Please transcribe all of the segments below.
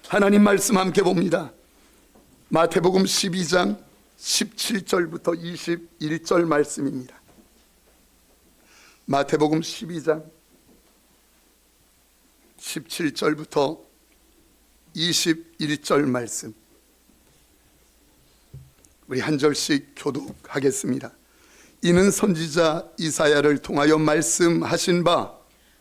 하나님 말씀 함께 봅니다. 마태복음 12장 17절부터 21절 말씀입니다. 마태복음 12장 17절부터 21절 말씀, 우리 한 절씩 교독하겠습니다. 이는 선지자 이사야를 통하여 말씀하신 바,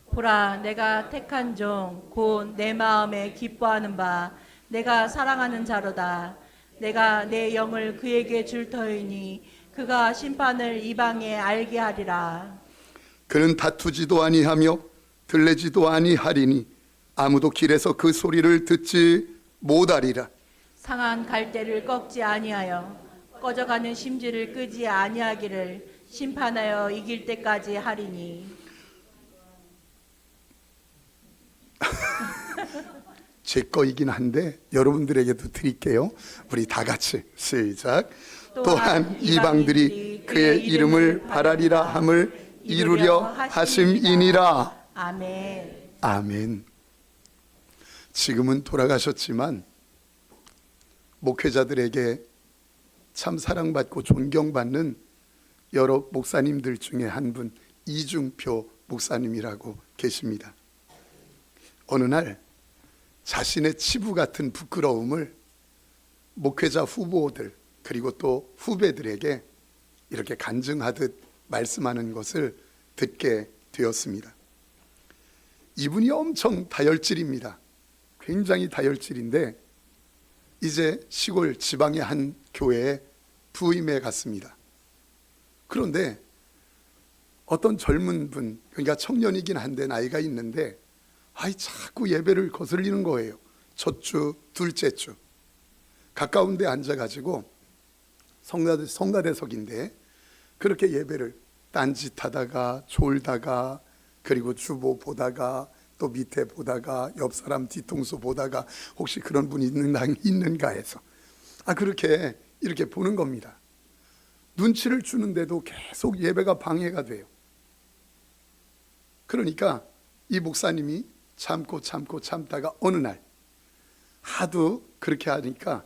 보라, 내가 택한 종 곧 내 마음에 기뻐하는 바 내가 사랑하는 자로다. 내가 내 영을 그에게 줄 터이니 그가 심판을 이방에 알게 하리라. 그는 다투지도 아니하며 들레지도 아니하리니 아무도 길에서 그 소리를 듣지 못하리라. 상한 갈대를 꺾지 아니하여 꺼져가는 심지를 끄지 아니하기를 심판하여 이길 때까지 하리니. 제 거이긴 한데 여러분들에게도 드릴게요. 우리 다 같이 시작. 또한 이방들이 그의 이름을 바라리라 함을 이루려 하심이니라. 아멘. 아멘. 지금은 돌아가셨지만 목회자들에게 참 사랑받고 존경받는 여러 목사님들 중에 한 분, 이중표 목사님이라고 계십니다. 어느 날 자신의 치부 같은 부끄러움을 목회자 후보들 그리고 또 후배들에게 이렇게 간증하듯 말씀하는 것을 듣게 되었습니다. 이분이 엄청 다혈질입니다. 굉장히 다혈질인데 이제 시골 지방의 한 교회에 부임해 갔습니다. 그런데 어떤 젊은 분, 그러니까 청년이긴 한데 나이가 있는데 자꾸 예배를 거슬리는 거예요. 첫 주, 둘째 주. 가까운 데 앉아가지고 성가대석인데 그렇게 예배를 딴짓하다가 졸다가 그리고 주보 보다가 또 밑에 보다가 옆 사람 뒤통수 보다가 혹시 그런 분이 있는가 해서 그렇게 이렇게 보는 겁니다. 눈치를 주는데도 계속 예배가 방해가 돼요. 그러니까 이 목사님이 참다가 어느 날 하도 그렇게 하니까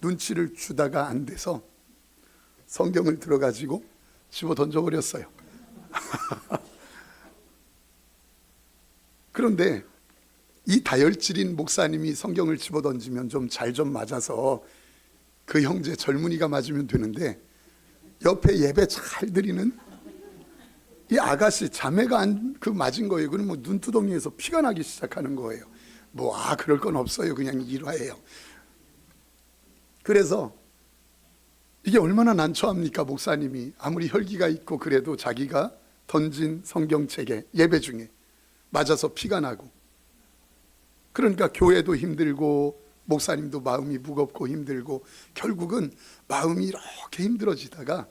눈치를 주다가 안 돼서 성경을 들어가지고 집어 던져버렸어요. 그런데 이 다혈질인 목사님이 성경을 집어 던지면 좀 잘 맞아서 그 형제 젊은이가 맞으면 되는데 옆에 예배 잘 드리는 이 아가씨 자매가 맞은 거예요. 그러면 눈두덩이에서 피가 나기 시작하는 거예요. 그럴 건 없어요. 그냥 일화예요. 그래서 이게 얼마나 난처합니까? 목사님이 아무리 혈기가 있고 그래도 자기가 던진 성경책에 예배 중에 맞아서 피가 나고, 그러니까 교회도 힘들고 목사님도 마음이 무겁고 힘들고 결국은 마음이 이렇게 힘들어지다가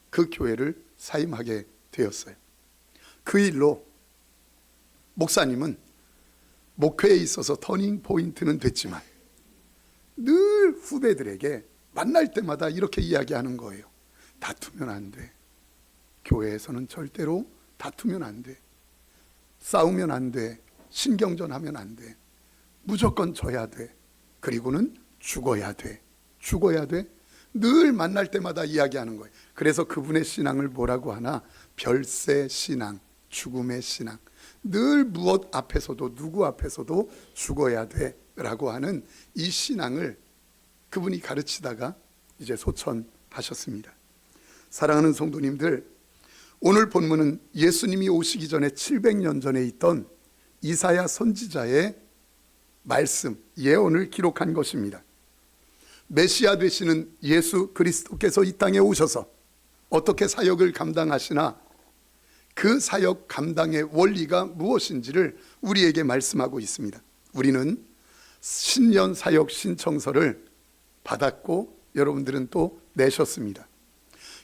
그 교회를 사임하게 되었어요. 그 일로 목사님은 목회에 있어서 터닝 포인트는 됐지만 늘 후배들에게 만날 때마다 이렇게 이야기하는 거예요. 다투면 안 돼. 교회에서는 절대로 다투면 안 돼. 싸우면 안 돼. 신경전하면 안 돼. 무조건 져야 돼. 그리고는 죽어야 돼. 죽어야 돼. 늘 만날 때마다 이야기하는 거예요. 그래서 그분의 신앙을 뭐라고 하나? 별세 신앙, 죽음의 신앙. 늘 무엇 앞에서도 누구 앞에서도 죽어야 돼 라고 하는 이 신앙을 그분이 가르치다가 이제 소천하셨습니다. 사랑하는 성도님들, 오늘 본문은 예수님이 오시기 전에 700년 전에 있던 이사야 선지자의 말씀, 예언을 기록한 것입니다. 메시아 되시는 예수 그리스도께서 이 땅에 오셔서 어떻게 사역을 감당하시나, 그 사역 감당의 원리가 무엇인지를 우리에게 말씀하고 있습니다. 우리는 신년 사역 신청서를 받았고 여러분들은 또 내셨습니다.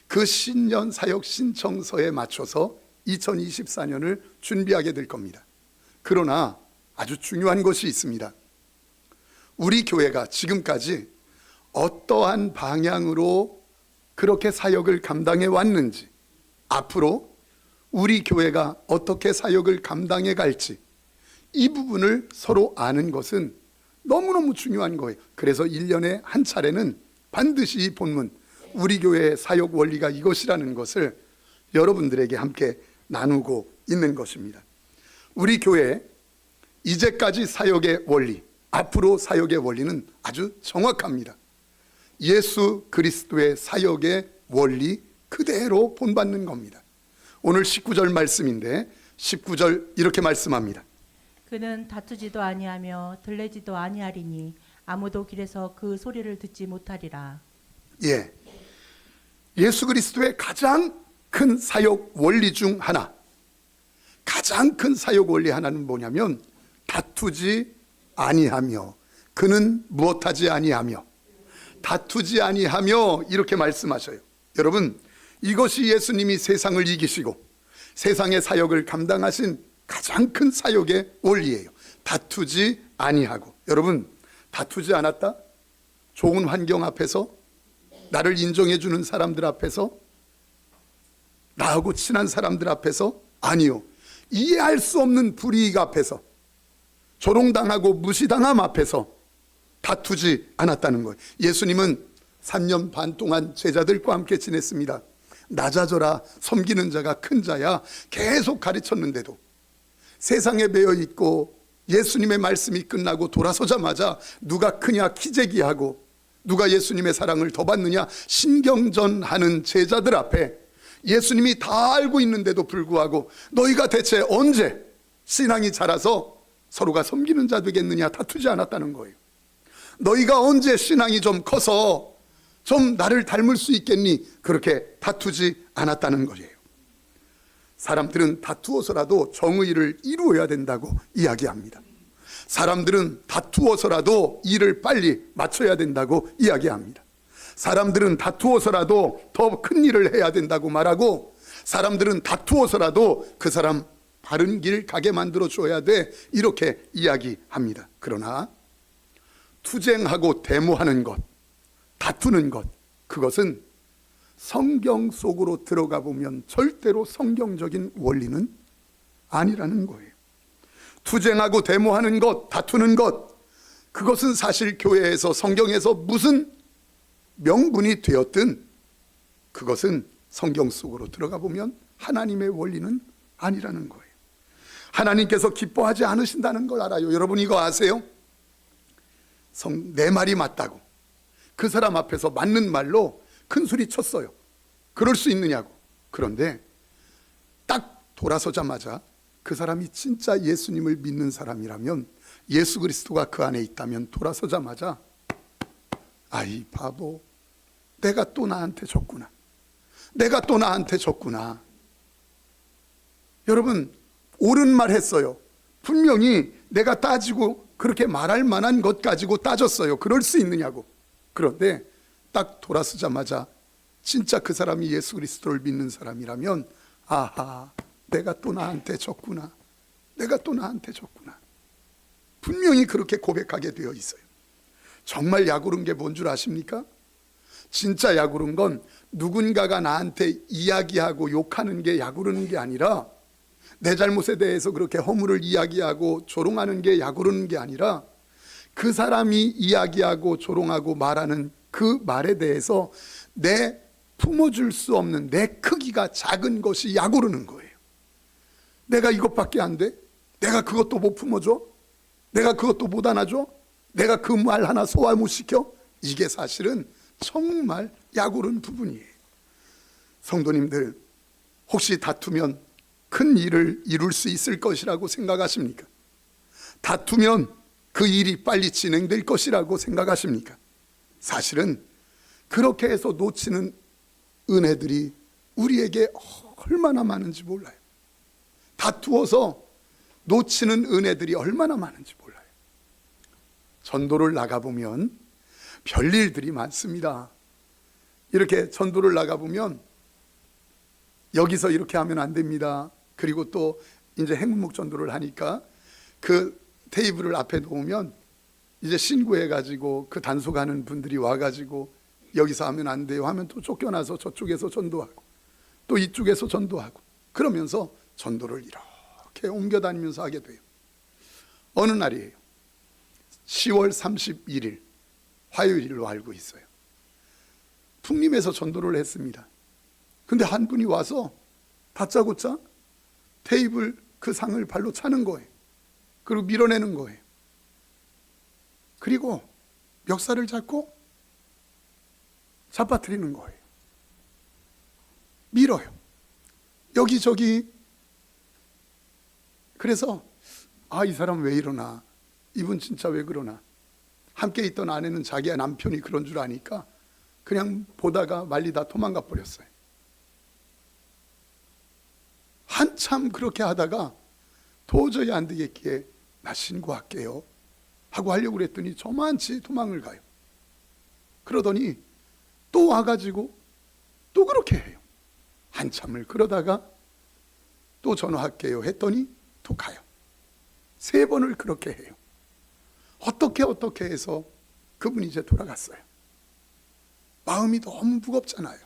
그 신년 사역 신청서에 맞춰서 2024년을 준비하게 될 겁니다. 그러나 아주 중요한 것이 있습니다. 우리 교회가 지금까지 어떠한 방향으로 그렇게 사역을 감당해 왔는지, 앞으로 우리 교회가 어떻게 사역을 감당해 갈지, 이 부분을 서로 아는 것은 너무너무 중요한 거예요. 그래서 1년에 한 차례는 반드시 이 본문, 우리 교회의 사역 원리가 이것이라는 것을 여러분들에게 함께 나누고 있는 것입니다. 우리 교회 이제까지 사역의 원리, 앞으로 사역의 원리는 아주 정확합니다. 예수 그리스도의 사역의 원리 그대로 본받는 겁니다. 오늘 19절 말씀인데 19절 이렇게 말씀합니다. 그는 다투지도 아니하며 들레지도 아니하리니 아무도 길에서 그 소리를 듣지 못하리라. 예, 예수 그리스도의 가장 큰 사역 원리 중 하나, 가장 큰 사역 원리 하나는 뭐냐면 다투지 아니하며, 그는 무엇하지 아니하며, 다투지 아니하며 이렇게 말씀하셔요. 여러분, 이것이 예수님이 세상을 이기시고 세상의 사역을 감당하신 가장 큰 사역의 원리예요. 다투지 아니하고. 여러분, 다투지 않았다? 좋은 환경 앞에서, 나를 인정해 주는 사람들 앞에서, 나하고 친한 사람들 앞에서? 아니요. 이해할 수 없는 불이익 앞에서, 조롱당하고 무시당함 앞에서 다투지 않았다는 거예요. 예수님은 3년 반 동안 제자들과 함께 지냈습니다. 낮아져라, 섬기는 자가 큰 자야 계속 가르쳤는데도 세상에 매여 있고 예수님의 말씀이 끝나고 돌아서자마자 누가 크냐 키재기하고 누가 예수님의 사랑을 더 받느냐 신경전하는 제자들 앞에 예수님이 다 알고 있는데도 불구하고 너희가 대체 언제 신앙이 자라서 서로가 섬기는 자 되겠느냐 다투지 않았다는 거예요. 너희가 언제 신앙이 좀 커서 좀 나를 닮을 수 있겠니? 그렇게 다투지 않았다는 거예요. 사람들은 다투어서라도 정의를 이루어야 된다고 이야기합니다. 사람들은 다투어서라도 일을 빨리 마쳐야 된다고 이야기합니다. 사람들은 다투어서라도 더 큰 일을 해야 된다고 말하고, 사람들은 다투어서라도 그 사람 바른 길 가게 만들어 줘야 돼, 이렇게 이야기합니다. 그러나 투쟁하고 데모하는 것, 다투는 것, 그것은 성경 속으로 들어가 보면 절대로 성경적인 원리는 아니라는 거예요. 투쟁하고 데모하는 것, 다투는 것, 그것은 사실 교회에서 성경에서 무슨 명분이 되었든 그것은 성경 속으로 들어가 보면 하나님의 원리는 아니라는 거예요. 하나님께서 기뻐하지 않으신다는 걸 알아요. 여러분 이거 아세요? 내 말이 맞다고 그 사람 앞에서 맞는 말로 큰 소리 쳤어요. 그럴 수 있느냐고. 그런데 딱 돌아서자마자 그 사람이 진짜 예수님을 믿는 사람이라면, 예수 그리스도가 그 안에 있다면 돌아서자마자 아이 바보, 내가 또 나한테 졌구나, 내가 또 나한테 졌구나. 여러분 옳은 말 했어요. 분명히 내가 따지고 그렇게 말할 만한 것 가지고 따졌어요. 그럴 수 있느냐고. 그런데 딱 돌아서자마자 진짜 그 사람이 예수 그리스도를 믿는 사람이라면 아하, 내가 또 나한테 졌구나, 내가 또 나한테 졌구나. 분명히 그렇게 고백하게 되어 있어요. 정말 약오른 게 뭔 줄 아십니까? 진짜 약오른 건 누군가가 나한테 이야기하고 욕하는 게 약오르는 게 아니라, 내 잘못에 대해서 그렇게 허물을 이야기하고 조롱하는 게 약오르는 게 아니라, 그 사람이 이야기하고 조롱하고 말하는 그 말에 대해서 내 품어줄 수 없는 내 크기가 작은 것이 약오르는 거예요. 내가 이것밖에 안 돼? 내가 그것도 못 품어줘? 내가 그것도 못 안아줘? 내가 그 말 하나 소화 못 시켜? 이게 사실은 정말 약오른 부분이에요. 성도님들, 혹시 다투면 큰 일을 이룰 수 있을 것이라고 생각하십니까? 다투면 그 일이 빨리 진행될 것이라고 생각하십니까? 사실은 그렇게 해서 놓치는 은혜들이 우리에게 얼마나 많은지 몰라요. 다투어서 놓치는 은혜들이 얼마나 많은지 몰라요. 전도를 나가보면 별일들이 많습니다. 이렇게 전도를 나가보면 여기서 이렇게 하면 안 됩니다. 그리고 또 이제 행문목 전도를 하니까 그 테이블을 앞에 놓으면 이제 신고해가지고 그 단속하는 분들이 와가지고 여기서 하면 안 돼요 하면 또 쫓겨나서 저쪽에서 전도하고 또 이쪽에서 전도하고, 그러면서 전도를 이렇게 옮겨 다니면서 하게 돼요. 어느 날이에요. 10월 31일 화요일로 알고 있어요. 풍림에서 전도를 했습니다. 근데 한 분이 와서 다짜고짜 테이블 그 상을 발로 차는 거예요. 그리고 밀어내는 거예요. 그리고 멱살을 잡고 잡아뜨리는 거예요. 밀어요. 여기저기. 그래서 이 사람 왜 이러나, 이분 진짜 왜 그러나. 함께 있던 아내는 자기 남편이 그런 줄 아니까 그냥 보다가 말리다 도망가 버렸어요. 한참 그렇게 하다가 도저히 안 되겠기에 나 신고할게요 하고 하려고 그랬더니 저만치 도망을 가요. 그러더니 또 와가지고 또 그렇게 해요. 한참을 그러다가 또 전화할게요 했더니 또 가요. 3번을 그렇게 해요. 어떻게 해서 그분이 이제 돌아갔어요. 마음이 너무 무겁잖아요.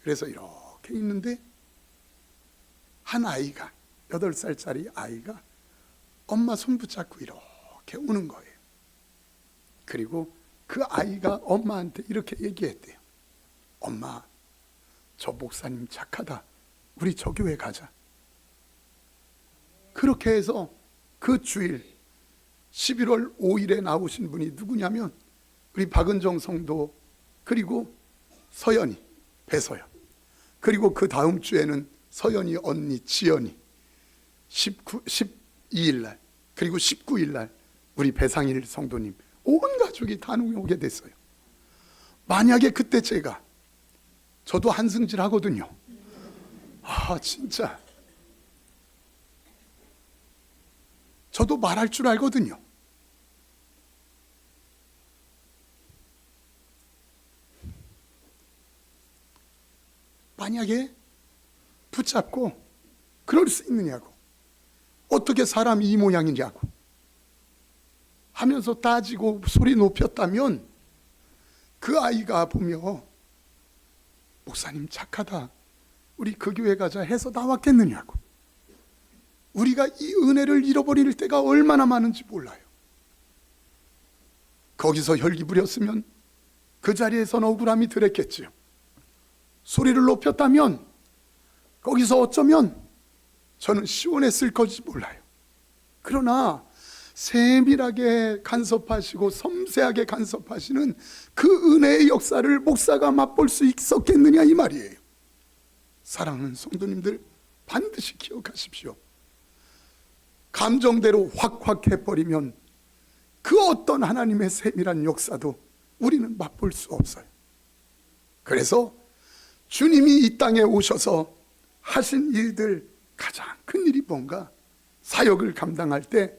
그래서 이렇게 있는데 한 아이가, 8살짜리 아이가 엄마 손 붙잡고 이렇게 오는 거예요. 그리고 그 아이가 엄마한테 이렇게 얘기했대요. 엄마, 저 목사님 착하다. 우리 저 교회 가자. 그렇게 해서 그 주일 11월 5일에 나오신 분이 누구냐면 우리 박은정 성도, 그리고 서연이, 배서연, 그리고 그 다음 주에는 서연이 언니 지연이 12일 날, 그리고 19일 날 우리 배상일 성도님, 온 가족이 다 오게 됐어요. 만약에 그때 저도 한승질 하거든요. 진짜 저도 말할 줄 알거든요. 만약에 붙잡고 그럴 수 있느냐고, 어떻게 사람이 이 모양이냐고 하면서 따지고 소리 높였다면 그 아이가 보며 목사님 착하다, 우리 그 교회 가자 해서 나왔겠느냐고. 우리가 이 은혜를 잃어버릴 때가 얼마나 많은지 몰라요. 거기서 혈기 부렸으면 그 자리에선 억울함이 들었겠지요. 소리를 높였다면 거기서 어쩌면 저는 시원했을 건지 몰라요. 그러나 세밀하게 간섭하시고 섬세하게 간섭하시는 그 은혜의 역사를 목사가 맛볼 수 있었겠느냐 이 말이에요. 사랑하는 성도님들, 반드시 기억하십시오. 감정대로 확 해버리면 그 어떤 하나님의 세밀한 역사도 우리는 맛볼 수 없어요. 그래서 주님이 이 땅에 오셔서 하신 일들, 가장 큰 일이 뭔가? 사역을 감당할 때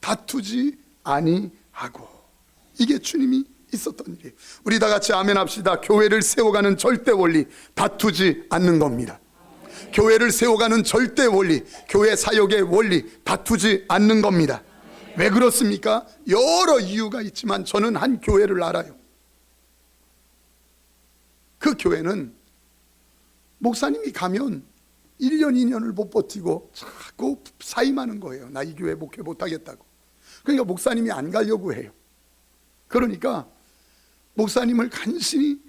다투지 아니하고. 이게 주님이 있었던 일이에요. 우리 다 같이 아멘 합시다. 교회를 세워가는 절대 원리, 다투지 않는 겁니다. 교회를 세워가는 절대 원리, 교회 사역의 원리, 다투지 않는 겁니다. 왜 그렇습니까? 여러 이유가 있지만 저는 한 교회를 알아요. 그 교회는 목사님이 가면 1년 2년을 못 버티고 자꾸 사임하는 거예요. 나 이 교회 목회 못하겠다고. 그러니까 목사님이 안 가려고 해요. 그러니까 목사님을 간신히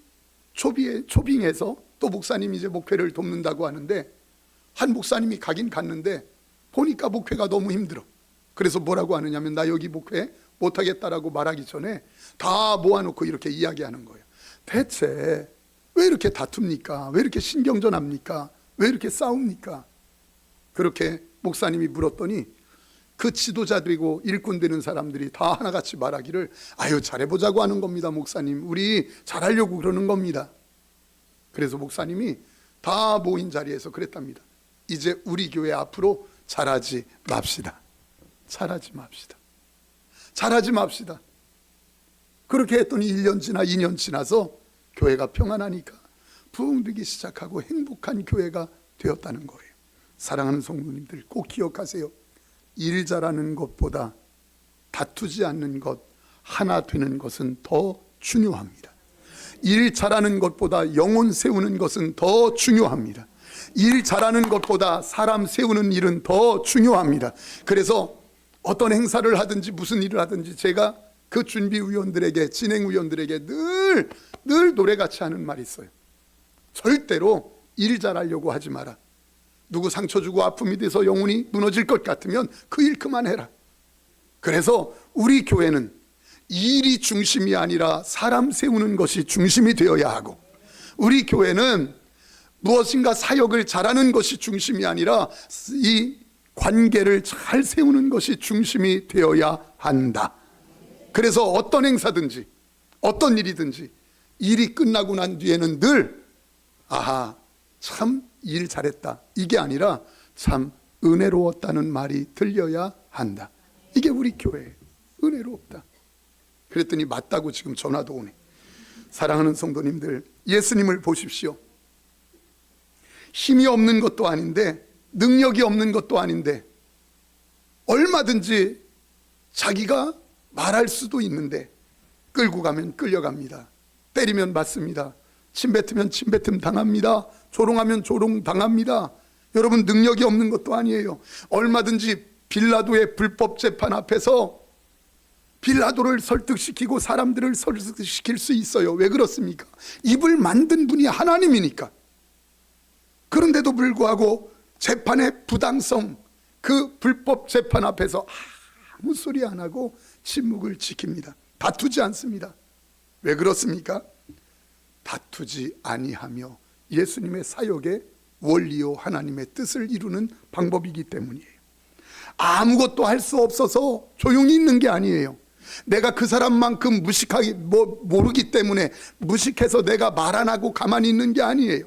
초빙해서 또 목사님이 이제 목회를 돕는다고 하는데, 한 목사님이 가긴 갔는데 보니까 목회가 너무 힘들어. 그래서 뭐라고 하느냐면 나 여기 목회 못하겠다라고 말하기 전에 다 모아놓고 이렇게 이야기하는 거예요. 대체 왜 이렇게 다툽니까? 왜 이렇게 신경전합니까? 왜 이렇게 싸웁니까? 그렇게 목사님이 물었더니 그 지도자들이고 일꾼 되는 사람들이 다 하나같이 말하기를, 아유 잘해보자고 하는 겁니다 목사님, 우리 잘하려고 그러는 겁니다. 그래서 목사님이 다 모인 자리에서 그랬답니다. 이제 우리 교회 앞으로 잘하지 맙시다. 잘하지 맙시다. 잘하지 맙시다. 그렇게 했더니 1년 지나 2년 지나서 교회가 평안하니까 부흥되기 시작하고 행복한 교회가 되었다는 거예요. 사랑하는 성도님들, 꼭 기억하세요. 일 잘하는 것보다 다투지 않는 것, 하나 되는 것은 더 중요합니다. 일 잘하는 것보다 영혼 세우는 것은 더 중요합니다. 일 잘하는 것보다 사람 세우는 일은 더 중요합니다. 그래서 어떤 행사를 하든지 무슨 일을 하든지 제가 그 준비위원들에게, 진행위원들에게 늘 노래같이 하는 말이 있어요. 절대로 일 잘하려고 하지 마라. 누구 상처 주고 아픔이 돼서 영혼이 무너질 것 같으면 그 일 그만해라. 그래서 우리 교회는 일이 중심이 아니라 사람 세우는 것이 중심이 되어야 하고, 우리 교회는 무엇인가 사역을 잘하는 것이 중심이 아니라 이 관계를 잘 세우는 것이 중심이 되어야 한다. 그래서 어떤 행사든지 어떤 일이든지 일이 끝나고 난 뒤에는 늘 아하, 참 일 잘했다, 이게 아니라 참 은혜로웠다는 말이 들려야 한다. 이게 우리 교회예요. 은혜롭다. 그랬더니 맞다고 지금 전화도 오네. 사랑하는 성도님들, 예수님을 보십시오. 힘이 없는 것도 아닌데, 능력이 없는 것도 아닌데, 얼마든지 자기가 말할 수도 있는데 끌고 가면 끌려갑니다. 때리면 맞습니다. 침뱉으면 침뱉음 당합니다. 조롱하면 조롱 당합니다. 여러분, 능력이 없는 것도 아니에요. 얼마든지 빌라도의 불법 재판 앞에서 빌라도를 설득시키고 사람들을 설득시킬 수 있어요. 왜 그렇습니까? 입을 만든 분이 하나님이니까. 그런데도 불구하고 재판의 부당성, 그 불법 재판 앞에서 아무 소리 안 하고 침묵을 지킵니다. 다투지 않습니다. 왜 그렇습니까? 다투지 아니하며 예수님의 사역의 원리요 하나님의 뜻을 이루는 방법이기 때문이에요. 아무것도 할 수 없어서 조용히 있는 게 아니에요. 내가 그 사람만큼 무식하기 모르기 때문에 무식해서 내가 말 안 하고 가만히 있는 게 아니에요.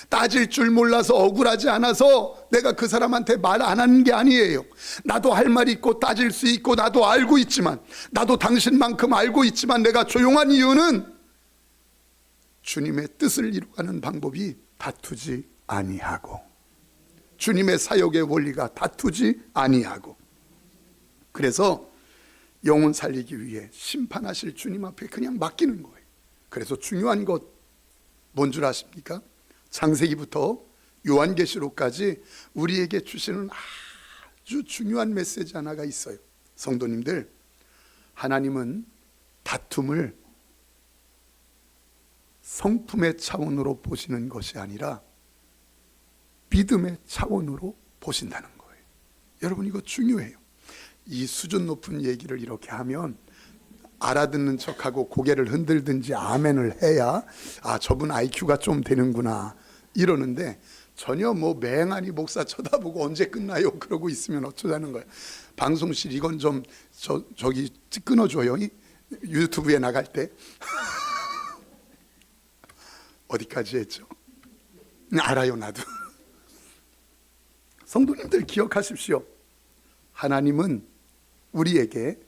따질 줄 몰라서 억울하지 않아서 내가 그 사람한테 말 안 하는 게 아니에요. 나도 할 말이 있고 따질 수 있고 나도 알고 있지만, 나도 당신만큼 알고 있지만 내가 조용한 이유는 주님의 뜻을 이루가는 방법이 다투지 아니하고, 주님의 사역의 원리가 다투지 아니하고, 그래서 영혼 살리기 위해 심판하실 주님 앞에 그냥 맡기는 거예요. 그래서 중요한 것 뭔 줄 아십니까? 창세기부터 요한계시록까지 우리에게 주시는 아주 중요한 메시지 하나가 있어요. 성도님들, 하나님은 다툼을 성품의 차원으로 보시는 것이 아니라 믿음의 차원으로 보신다는 거예요. 여러분, 이거 중요해요. 이 수준 높은 얘기를 이렇게 하면 알아듣는 척하고 고개를 흔들든지 아멘을 해야 저분 IQ가 좀 되는구나 이러는데, 전혀 맹하니 목사 쳐다보고 언제 끝나요 그러고 있으면 어쩌자는 거예요. 방송실 이건 좀 저기 끊어줘요. 유튜브에 나갈 때. 어디까지 했죠? 알아요, 나도. 성도님들 기억하십시오. 하나님은 우리에게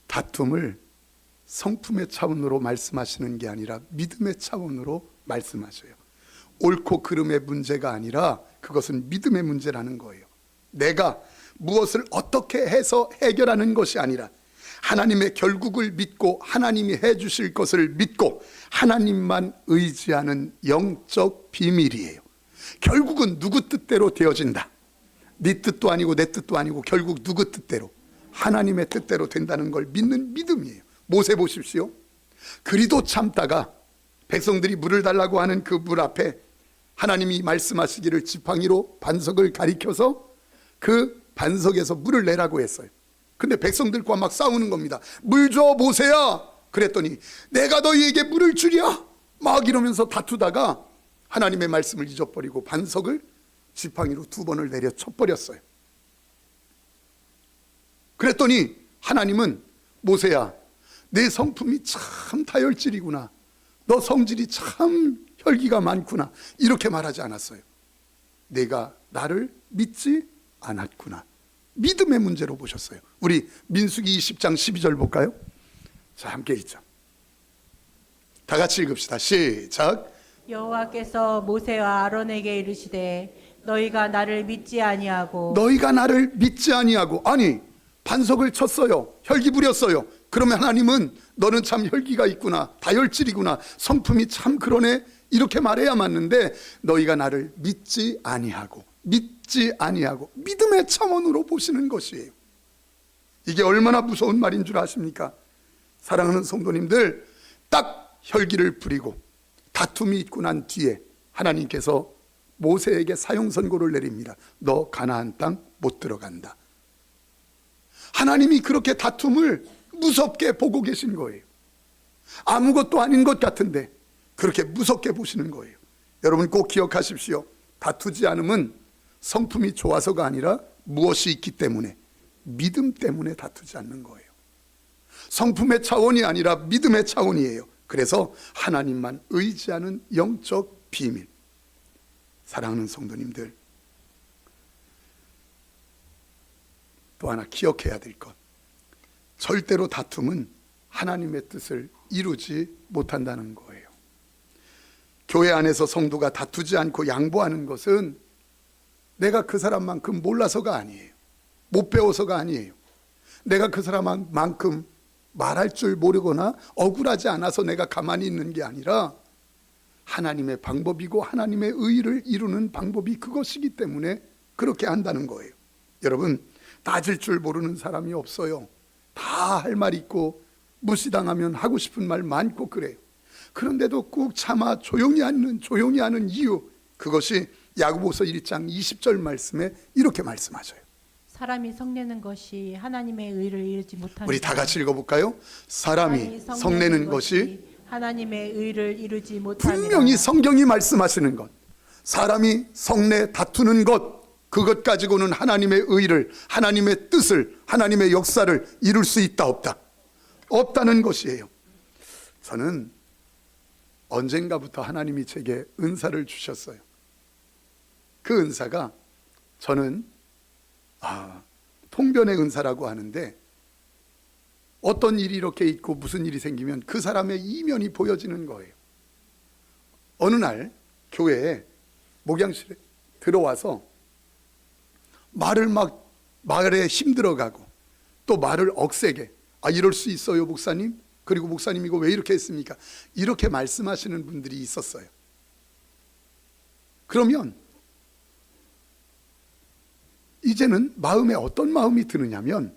다툼을 성품의 차원으로 말씀하시는 게 아니라 믿음의 차원으로 말씀하셔요. 옳고 그름의 문제가 아니라 그것은 믿음의 문제라는 거예요. 내가 무엇을 어떻게 해서 해결하는 것이 아니라 하나님의 결국을 믿고 하나님이 해주실 것을 믿고 하나님만 의지하는 영적 비밀이에요. 결국은 누구 뜻대로 되어진다. 네 뜻도 아니고 내 뜻도 아니고 결국 누구 뜻대로, 하나님의 뜻대로 된다는 걸 믿는 믿음이에요. 모세 보십시오. 그리도 참다가 백성들이 물을 달라고 하는 그 물 앞에 하나님이 말씀하시기를 지팡이로 반석을 가리켜서 그 반석에서 물을 내라고 했어요. 근데 백성들과 막 싸우는 겁니다. 물 줘 모세야. 그랬더니 내가 너희에게 물을 주랴 막 이러면서 다투다가 하나님의 말씀을 잊어버리고 반석을 지팡이로 2번을 내려 쳐버렸어요. 그랬더니 하나님은 모세야, 내 성품이 참 다혈질이구나, 너 성질이 참 혈기가 많구나, 이렇게 말하지 않았어요. 내가 나를 믿지 않았구나. 믿음의 문제로 보셨어요. 우리 민수기 20장 12절 볼까요? 자, 함께 읽죠. 다 같이 읽읍시다. 시작. 여호와께서 모세와 아론에게 이르시되 너희가 나를 믿지 아니하고 아니 반석을 쳤어요. 혈기 부렸어요. 그러면 하나님은 너는 참 혈기가 있구나, 다혈질이구나, 성품이 참 그러네, 이렇게 말해야 맞는데 너희가 나를 믿지 아니하고 믿음의 차원으로 보시는 것이에요. 이게 얼마나 무서운 말인 줄 아십니까? 사랑하는 성도님들, 딱 혈기를 부리고 다툼이 있고 난 뒤에 하나님께서 모세에게 사형 선고를 내립니다. 너 가나안 땅 못 들어간다. 하나님이 그렇게 다툼을 무섭게 보고 계신 거예요. 아무것도 아닌 것 같은데 그렇게 무섭게 보시는 거예요. 여러분 꼭 기억하십시오. 다투지 않음은 성품이 좋아서가 아니라 무엇이 있기 때문에, 믿음 때문에 다투지 않는 거예요. 성품의 차원이 아니라 믿음의 차원이에요. 그래서 하나님만 의지하는 영적 비밀. 사랑하는 성도님들, 또 하나 기억해야 될 것, 절대로 다툼은 하나님의 뜻을 이루지 못한다는 거예요. 교회 안에서 성도가 다투지 않고 양보하는 것은 내가 그 사람만큼 몰라서가 아니에요. 못 배워서가 아니에요. 내가 그 사람만큼 말할 줄 모르거나 억울하지 않아서 내가 가만히 있는 게 아니라 하나님의 방법이고 하나님의 의를 이루는 방법이 그것이기 때문에 그렇게 한다는 거예요. 여러분, 따질 줄 모르는 사람이 없어요. 다 할 말 있고 무시당하면 하고 싶은 말 많고 그래요. 그런데도 꾹 참아 조용히 하는 이유, 그것이 야고보서 1장 20절 말씀에 이렇게 말씀하셔요. 사람이 성내는 것이 하나님의 의를 이루지 못하는. 우리 다 같이 읽어볼까요? 사람이 성내는 것이 하나님의 의를 이루지 못하는. 분명히 성경이 말씀하시는 것, 사람이 성내 다투는 것, 그것 가지고는 하나님의 의를, 하나님의 뜻을, 하나님의 역사를 이룰 수 있다 없다? 없다는 것이에요. 저는 언젠가부터 하나님이 제게 은사를 주셨어요. 그 은사가, 저는 통변의 은사라고 하는데, 어떤 일이 이렇게 있고 무슨 일이 생기면 그 사람의 이면이 보여지는 거예요. 어느 날 교회에 목양실에 들어와서 말에 힘들어가고 또 말을 억세게, 이럴 수 있어요 목사님? 그리고 목사님 이거 왜 이렇게 했습니까? 이렇게 말씀하시는 분들이 있었어요. 그러면 이제는 마음에 어떤 마음이 드느냐면,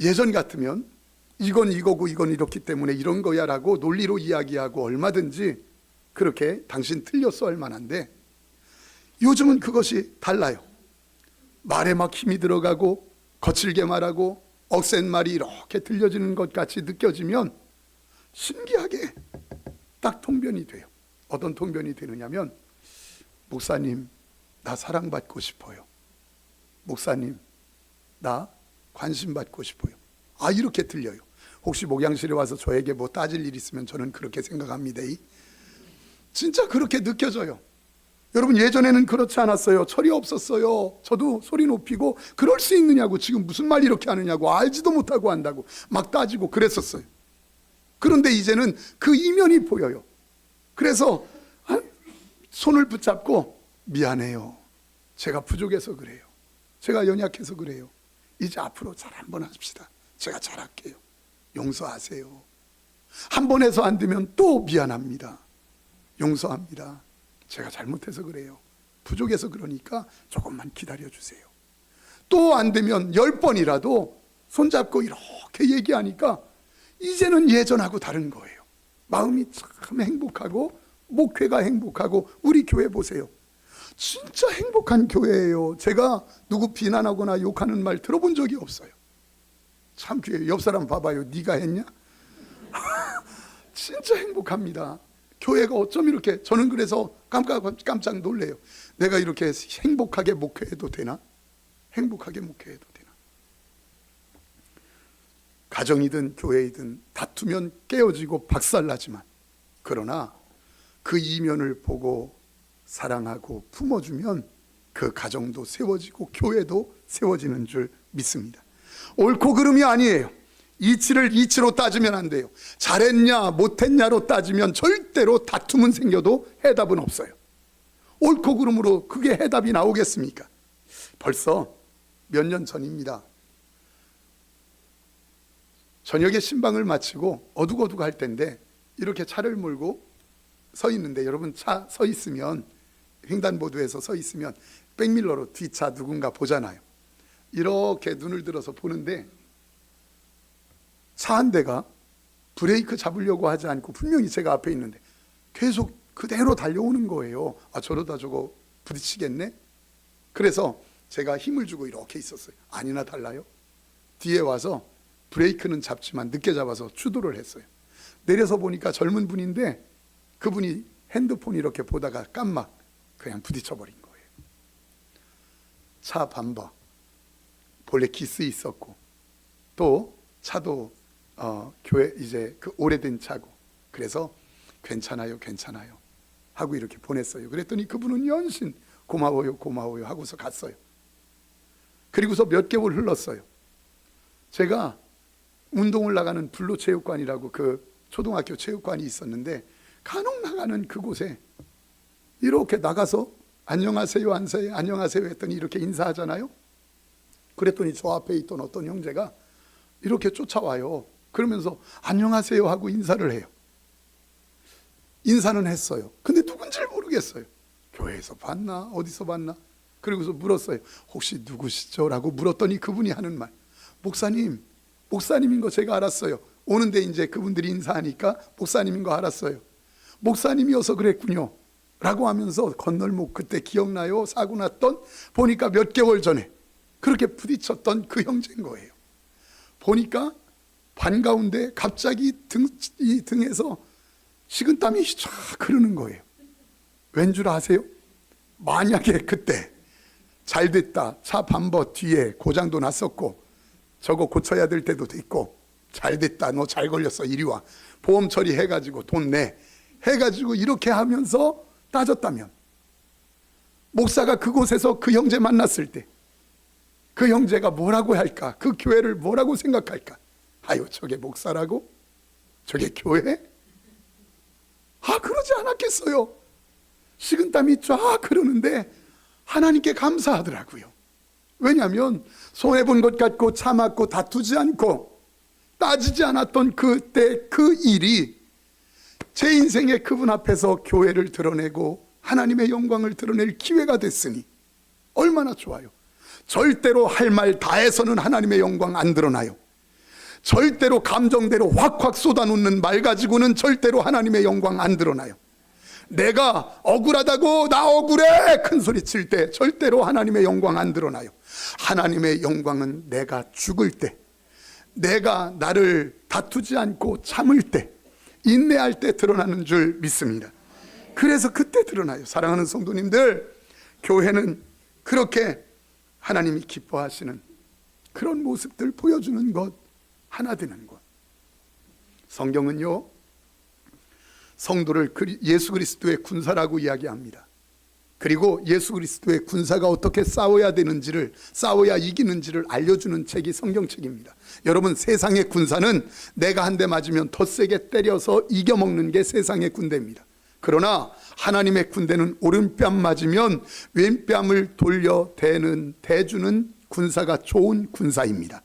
예전 같으면 이건 이거고 이건 이렇기 때문에 이런 거야 라고 논리로 이야기하고 얼마든지 그렇게 당신 틀렸어 할 만한데, 요즘은 그것이 달라요. 말에 막 힘이 들어가고 거칠게 말하고 억센 말이 이렇게 들려지는 것 같이 느껴지면 신기하게 딱 통변이 돼요. 어떤 통변이 되느냐면, 목사님 나 사랑받고 싶어요. 목사님 나 관심받고 싶어요. 이렇게 들려요. 혹시 목양실에 와서 저에게 뭐 따질 일 있으면 저는 그렇게 생각합니다. 진짜 그렇게 느껴져요. 여러분, 예전에는 그렇지 않았어요. 철이 없었어요. 저도 소리 높이고 그럴 수 있느냐고, 지금 무슨 말 이렇게 하느냐고, 알지도 못하고 한다고 막 따지고 그랬었어요. 그런데 이제는 그 이면이 보여요. 그래서 손을 붙잡고, 미안해요. 제가 부족해서 그래요. 제가 연약해서 그래요. 이제 앞으로 잘 한번 합시다. 제가 잘할게요. 용서하세요. 한 번 해서 안 되면 또 미안합니다. 용서합니다. 제가 잘못해서 그래요. 부족해서 그러니까 조금만 기다려주세요. 또 안 되면 10번이라도 손잡고 이렇게 얘기하니까 이제는 예전하고 다른 거예요. 마음이 참 행복하고 목회가 행복하고, 우리 교회 보세요. 진짜 행복한 교회예요. 제가 누구 비난하거나 욕하는 말 들어본 적이 없어요. 참 귀해요. 옆 사람 봐봐요. 네가 했냐? 진짜 행복합니다. 교회가 어쩜 이렇게, 저는 그래서 깜짝 놀래요. 내가 이렇게 행복하게 목회해도 되나? 행복하게 목회해도 되나? 가정이든 교회이든 다투면 깨어지고 박살나지만, 그러나 그 이면을 보고 사랑하고 품어주면 그 가정도 세워지고 교회도 세워지는 줄 믿습니다. 옳고 그름이 아니에요. 이치를 이치로 따지면 안 돼요. 잘했냐 못했냐로 따지면 절대로 다툼은 생겨도 해답은 없어요. 옳고 그름으로 그게 해답이 나오겠습니까? 벌써 몇 년 전입니다. 저녁에 신방을 마치고 어둑어둑 할 때인데, 이렇게 차를 몰고 서 있는데, 여러분 차 서 있으면, 횡단보도에서 서 있으면 백밀러로 뒷차 누군가 보잖아요. 이렇게 눈을 들어서 보는데 차 한 대가 브레이크 잡으려고 하지 않고 분명히 제가 앞에 있는데 계속 그대로 달려오는 거예요. 아, 저러다 저거 부딪히겠네? 그래서 제가 힘을 주고 이렇게 있었어요. 아니나 달라요. 뒤에 와서 브레이크는 잡지만 늦게 잡아서 추돌을 했어요. 내려서 보니까 젊은 분인데 그분이 핸드폰 이렇게 보다가 깜막 그냥 부딪혀버린 거예요. 차 범퍼 본래 기스 있었고 또 차도 교회 이제 그 오래된 차고 그래서 괜찮아요 괜찮아요 하고 이렇게 보냈어요. 그랬더니 그분은 연신 고마워요 고마워요 하고서 갔어요. 그리고서 몇 개월 흘렀어요. 제가 운동을 나가는 불로체육관이라고 그 초등학교 체육관이 있었는데 간혹 나가는 그곳에 이렇게 나가서 안녕하세요 안녕하세요 했더니 이렇게 인사하잖아요. 그랬더니 저 앞에 있던 어떤 형제가 이렇게 쫓아와요. 그러면서 안녕하세요 하고 인사를 해요. 인사는 했어요. 근데 누군지 모르겠어요. 교회에서 봤나 어디서 봤나. 그리고서 물었어요. 혹시 누구시죠? 라고 물었더니 그분이 하는 말, 목사님인 거 제가 알았어요. 오는데 이제 그분들이 인사하니까 목사님인 거 알았어요. 목사님이어서 그랬군요 라고 하면서 건널목 그때 기억나요? 사고 났던 보니까 몇 개월 전에 그렇게 부딪혔던 그 형제인 거예요. 보니까 반가운데 갑자기 이 등에서 식은땀이 쫙 흐르는 거예요. 왠 줄 아세요? 만약에 그때 잘됐다, 차 범퍼 뒤에 고장도 났었고 저거 고쳐야 될 때도 됐고 잘됐다, 너 잘 걸렸어, 이리 와, 보험 처리해가지고 돈 내 해가지고 이렇게 하면서 따졌다면 목사가 그곳에서 그 형제 만났을 때 그 형제가 뭐라고 할까? 그 교회를 뭐라고 생각할까? 아유, 저게 목사라고? 저게 교회? 아, 그러지 않았겠어요. 식은땀이 쫙 흐르는데 하나님께 감사하더라고요. 왜냐하면 손해본 것 같고 참았고 다투지 않고 따지지 않았던 그때 그 일이 제 인생에 그분 앞에서 교회를 드러내고 하나님의 영광을 드러낼 기회가 됐으니 얼마나 좋아요. 절대로 할 말 다 해서는 하나님의 영광 안 드러나요. 절대로 감정대로 확확 쏟아놓는 말 가지고는 절대로 하나님의 영광 안 드러나요. 내가 억울하다고 나 억울해 큰 소리 칠 때 절대로 하나님의 영광 안 드러나요. 하나님의 영광은 내가 죽을 때, 내가 나를 다투지 않고 참을 때, 인내할 때 드러나는 줄 믿습니다. 그래서 그때 드러나요. 사랑하는 성도님들, 교회는 그렇게 하나님이 기뻐하시는 그런 모습들 보여주는 것, 하나 되는 것. 성경은요, 성도를 예수 그리스도의 군사라고 이야기합니다. 그리고 예수 그리스도의 군사가 어떻게 싸워야 되는지를, 싸워야 이기는지를 알려주는 책이 성경책입니다. 여러분, 세상의 군사는 내가 한 대 맞으면 더 세게 때려서 이겨먹는 게 세상의 군대입니다. 그러나 하나님의 군대는 오른뺨 맞으면 왼뺨을 돌려 대주는 군사가 좋은 군사입니다.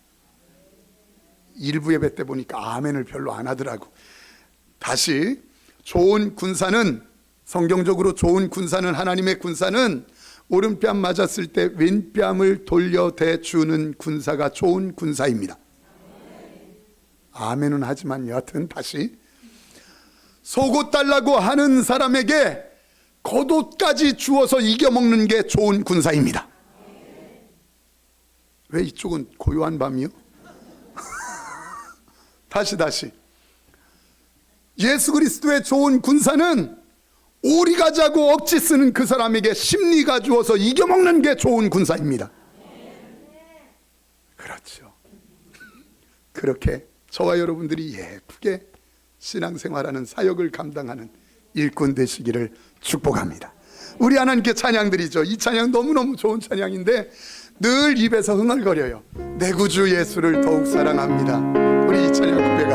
일부 예배 때 보니까 아멘을 별로 안 하더라고. 다시, 좋은 군사는, 성경적으로 좋은 군사는, 하나님의 군사는 오른뺨 맞았을 때 왼뺨을 돌려 대주는 군사가 좋은 군사입니다. 아멘은 하지만 여하튼 다시, 속옷 달라고 하는 사람에게 겉옷까지 주어서 이겨먹는 게 좋은 군사입니다. 왜 이쪽은 고요한 밤이요? 다시, 예수 그리스도의 좋은 군사는 오리가 자고 억지 쓰는 그 사람에게 심리가 주어서 이겨먹는 게 좋은 군사입니다. 그렇죠. 그렇게 저와 여러분들이 예쁘게 신앙생활하는 사역을 감당하는 일꾼 되시기를 축복합니다. 우리 하나님께 찬양 드리죠. 이 찬양 너무너무 좋은 찬양인데 늘 입에서 흥얼거려요. 내 구주 예수를 더욱 사랑합니다. 우리 이 찬양 고백하죠.